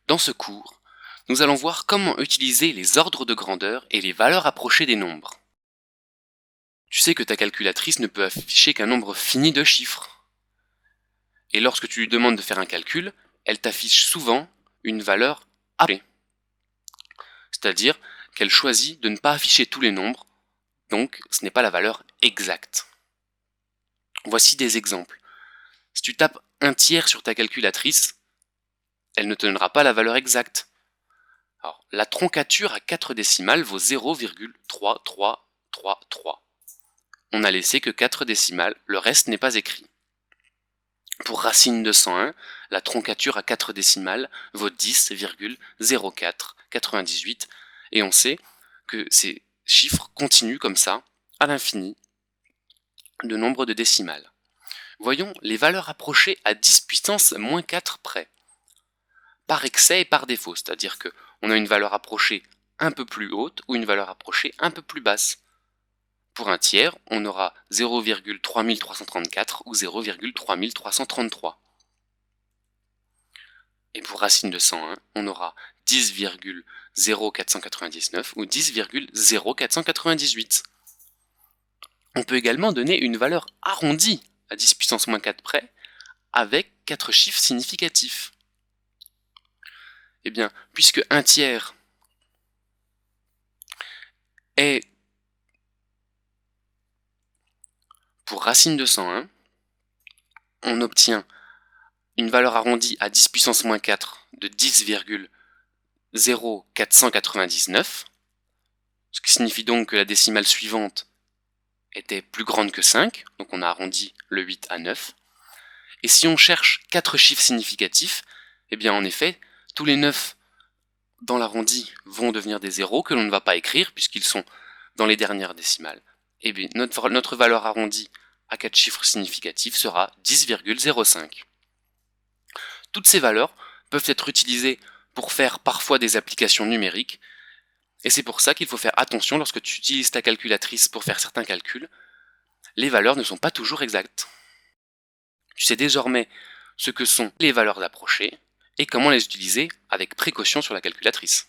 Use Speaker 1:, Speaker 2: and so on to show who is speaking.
Speaker 1: Dans ce cours, nous allons voir comment utiliser les ordres de grandeur et les valeurs approchées des nombres. Tu sais que ta calculatrice ne peut afficher qu'un nombre fini de chiffres. Et lorsque tu lui demandes de faire un calcul, elle t'affiche souvent une valeur approchée. C'est-à-dire qu'elle choisit de ne pas afficher tous les nombres, donc ce n'est pas la valeur exacte. Voici des exemples. Si tu tapes 1/3 sur ta calculatrice, elle ne te donnera pas la valeur exacte. Alors, la troncature à 4 décimales vaut 0,3333. On n'a laissé que 4 décimales, le reste n'est pas écrit. Pour racine de 101, la troncature à 4 décimales vaut 10,0498 et on sait que ces chiffres continuent comme ça, à l'infini, de nombre de décimales. Voyons les valeurs approchées à 10 puissance moins 4 près. Par excès et par défaut, c'est-à-dire qu'on a une valeur approchée un peu plus haute ou une valeur approchée un peu plus basse. Pour un tiers, on aura 0,3334 ou 0,3333. Et pour racine de 101, on aura 10,0499 ou 10,0498. On peut également donner une valeur arrondie à 10 puissance moins 4 près avec 4 chiffres significatifs. Eh bien, puisque 1/3 est pour racine de 101, on obtient une valeur arrondie à 10 puissance moins 4 de 10,0499, ce qui signifie donc que la décimale suivante était plus grande que 5, donc on a arrondi le 8 à 9. Et si on cherche 4 chiffres significatifs, eh bien en effet, tous les 9 dans l'arrondi vont devenir des zéros que l'on ne va pas écrire puisqu'ils sont dans les dernières décimales. Et bien notre valeur arrondie à 4 chiffres significatifs sera 10,05. Toutes ces valeurs peuvent être utilisées pour faire parfois des applications numériques, et c'est pour ça qu'il faut faire attention lorsque tu utilises ta calculatrice pour faire certains calculs. Les valeurs ne sont pas toujours exactes. Tu sais désormais ce que sont les valeurs approchées et comment les utiliser avec précaution sur la calculatrice.